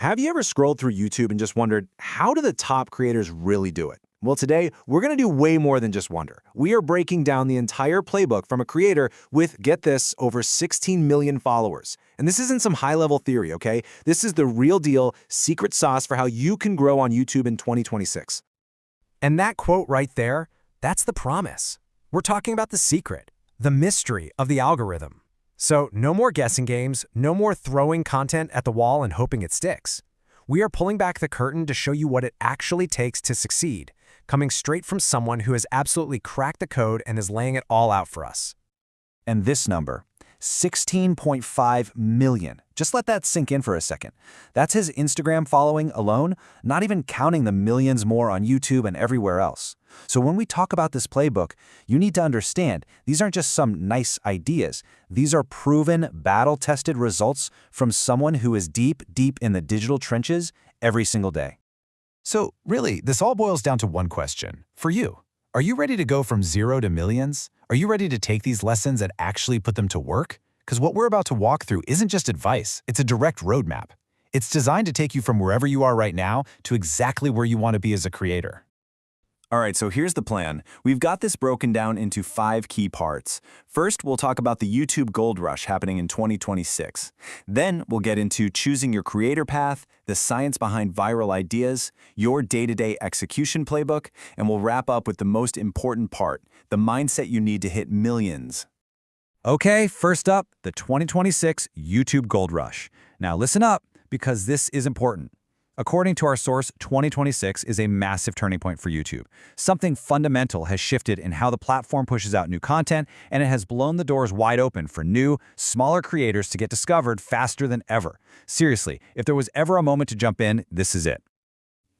Have you ever scrolled through YouTube and just wondered, how do the top creators really do it? Well, today, we're going to do way more than just wonder. We are breaking down the entire playbook from a creator with, get this, over 16 million followers. And this isn't some high-level theory, okay? This is the real deal, secret sauce for how you can grow on YouTube in 2026. And that quote right there, that's the promise. We're talking about the secret, the mystery of the algorithm. So no more guessing games, no more throwing content at the wall and hoping it sticks. We are pulling back the curtain to show you what it actually takes to succeed, coming straight from someone who has absolutely cracked the code and is laying it all out for us. And this number, 16.5 million. Just let that sink in for a second. That's his Instagram following alone, not even counting the millions more on YouTube and everywhere else. So when we talk about this playbook, you need to understand these aren't just some nice ideas. These are proven, battle-tested results from someone who is deep in the digital trenches every single day. So really, this all boils down to one question. For you, are you ready to go from zero to millions? Are you ready to take these lessons and actually put them to work? Because what we're about to walk through isn't just advice, it's a direct roadmap. It's designed to take you from wherever you are right now to exactly where you want to be as a creator. All right, so here's the plan. We've got this broken down into 5 key parts. First, we'll talk about the YouTube gold rush happening in 2026. Then we'll get into choosing your creator path, the science behind viral ideas, your day-to-day execution playbook, and we'll wrap up with the most important part, the mindset you need to hit millions. Okay, first up, the 2026 YouTube gold rush. Now listen up, because this is important. According to our source, 2026 is a massive turning point for YouTube. Something fundamental has shifted in how the platform pushes out new content, and it has blown the doors wide open for new, smaller creators to get discovered faster than ever. Seriously, if there was ever a moment to jump in, this is it.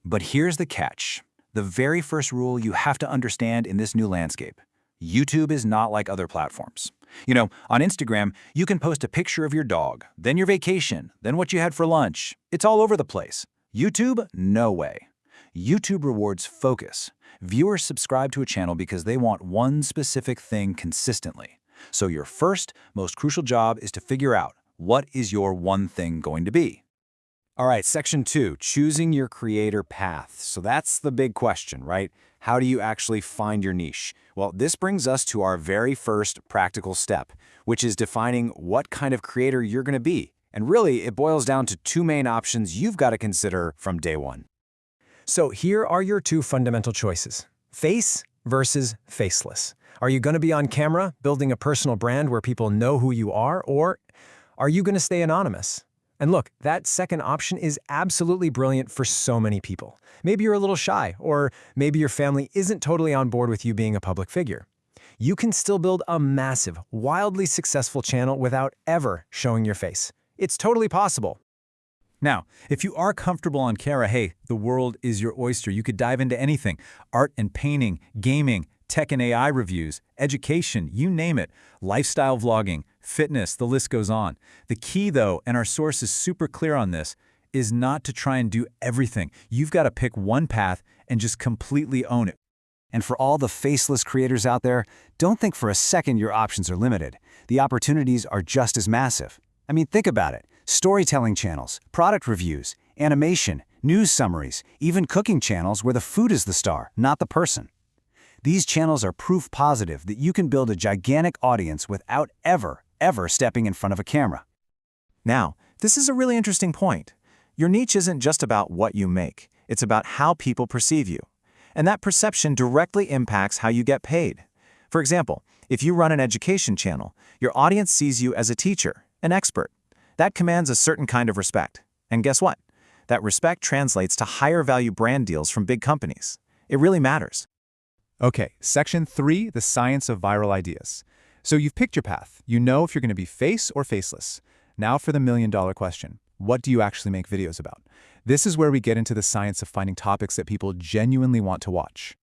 But here's the catch. The very first rule you have to understand in this new landscape. YouTube is not like other platforms. You know, on Instagram, you can post a picture of your dog, then your vacation, then what you had for lunch. It's all over the place. YouTube, no way. YouTube rewards focus. Viewers subscribe to a channel because they want one specific thing consistently. So your first, most crucial job is to figure out, what is your one thing going to be? All right, section 2, choosing your creator path. So that's the big question, right? How do you actually find your niche? Well, this brings us to our very first practical step, which is defining what kind of creator you're going to be. And really, it boils down to 2 main options you've got to consider from day one. So here are your 2 fundamental choices: face versus faceless. Are you going to be on camera, building a personal brand where people know who you are, or are you going to stay anonymous? And look, that second option is absolutely brilliant for so many people. Maybe you're a little shy, or maybe your family isn't totally on board with you being a public figure. You can still build a massive, wildly successful channel without ever showing your face. It's totally possible. Now, if you are comfortable on camera, hey, the world is your oyster. You could dive into anything: art and painting, gaming, tech and AI reviews, education, you name it, lifestyle vlogging, fitness, the list goes on. The key, though, and our source is super clear on this, is not to try and do everything. You've got to pick one path and just completely own it. And for all the faceless creators out there, don't think for a second your options are limited. The opportunities are just as massive. I mean, think about it. Storytelling channels, product reviews, animation, news summaries, even cooking channels where the food is the star, not the person. These channels are proof positive that you can build a gigantic audience without ever stepping in front of a camera. Now, this is a really interesting point. Your niche isn't just about what you make. It's about how people perceive you. And that perception directly impacts how you get paid. For example, if you run an education channel, your audience sees you as a teacher, an expert. That commands a certain kind of respect. And guess what? That respect translates to higher value brand deals from big companies. It really matters. Okay, section 3, the science of viral ideas. So you've picked your path. You know if you're going to be face or faceless. Now for the million-dollar question. What do you actually make videos about? This is where we get into the science of finding topics that people genuinely want to watch.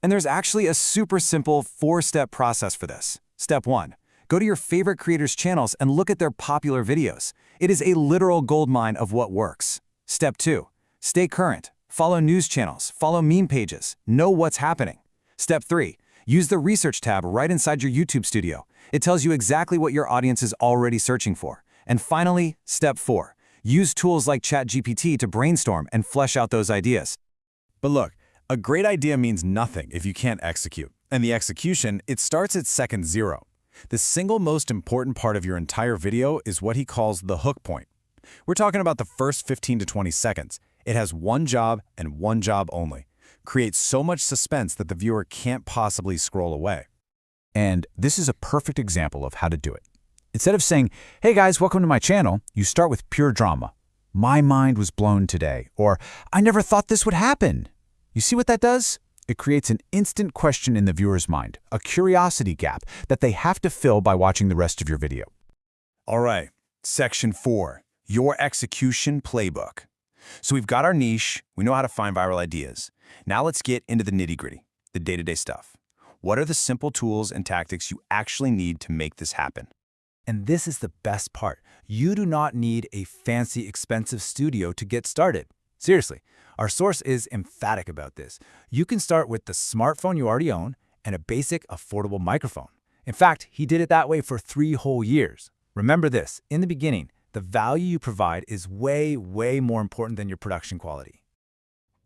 And there's actually a super simple 4-step process for this. Step 1. Go to your favorite creators' channels and look at their popular videos. It is a literal goldmine of what works. Step 2. Stay current. Follow news channels. Follow meme pages. Know what's happening. Step 3. Use the research tab right inside your YouTube studio. It tells you exactly what your audience is already searching for. And finally, step 4. Use tools like ChatGPT to brainstorm and flesh out those ideas. But look, a great idea means nothing if you can't execute. And the execution, it starts at second 0. The single most important part of your entire video is what he calls the hook point. We're talking about the first 15 to 20 seconds. It has one job and one job only. Create so much suspense that the viewer can't possibly scroll away. And this is a perfect example of how to do it. Instead of saying, "Hey guys, welcome to my channel," you start with pure drama. "My mind was blown today," or "I never thought this would happen." You see what that does? It creates an instant question in the viewer's mind, a curiosity gap that they have to fill by watching the rest of your video. All right, section 4, your execution playbook. So we've got our niche, we know how to find viral ideas. Now let's get into the nitty-gritty, the day-to-day stuff. What are the simple tools and tactics you actually need to make this happen? And this is the best part. You do not need a fancy, expensive studio to get started. Seriously, our source is emphatic about this. You can start with the smartphone you already own and a basic, affordable microphone. In fact, he did it that way for 3 whole years. Remember this, in the beginning, the value you provide is way, way more important than your production quality.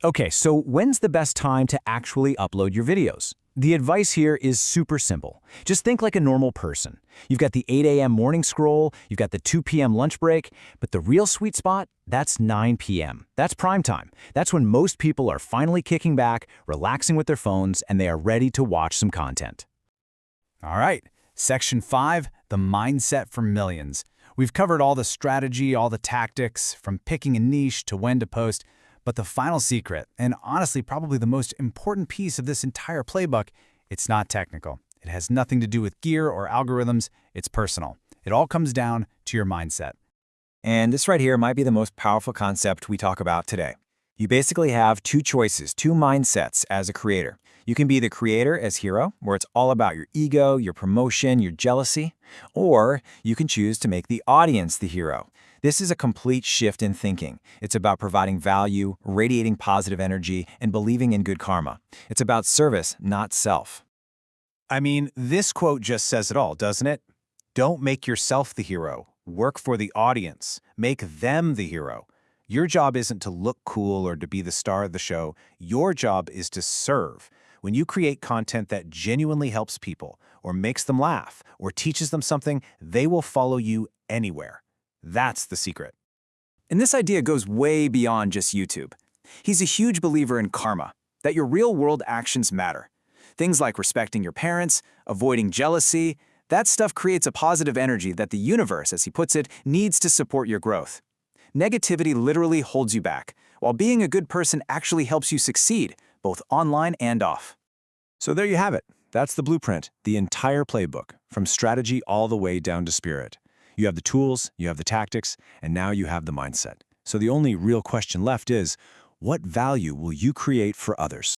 Okay, so when's the best time to actually upload your videos? The advice here is super simple. Just think like a normal person. You've got the 8 a.m. morning scroll, you've got the 2 p.m. lunch break, but the real sweet spot, that's 9 p.m. That's prime time. That's when most people are finally kicking back, relaxing with their phones, and they are ready to watch some content. All right, section 5, the mindset for millions. We've covered all the strategy, all the tactics, from picking a niche to when to post. But the final secret, and honestly probably the most important piece of this entire playbook, it's not technical. It has nothing to do with gear or algorithms. It's personal. It all comes down to your mindset. And this right here might be the most powerful concept we talk about today. You basically have 2 choices, 2 mindsets as a creator. You can be the creator as hero, where it's all about your ego, your promotion, your jealousy, or you can choose to make the audience the hero. This is a complete shift in thinking. It's about providing value, radiating positive energy, and believing in good karma. It's about service, not self. I mean, this quote just says it all, doesn't it? Don't make yourself the hero. Work for the audience. Make them the hero. Your job isn't to look cool or to be the star of the show. Your job is to serve. When you create content that genuinely helps people, or makes them laugh, or teaches them something, they will follow you anywhere. That's the secret. And this idea goes way beyond just YouTube. He's a huge believer in karma, that your real-world actions matter. Things like respecting your parents, avoiding jealousy, that stuff creates a positive energy that the universe, as he puts it, needs to support your growth. Negativity literally holds you back, while being a good person actually helps you succeed, both online and off. So there you have it. That's the blueprint, the entire playbook, from strategy all the way down to spirit. You have the tools, you have the tactics, and now you have the mindset. So the only real question left is, what value will you create for others?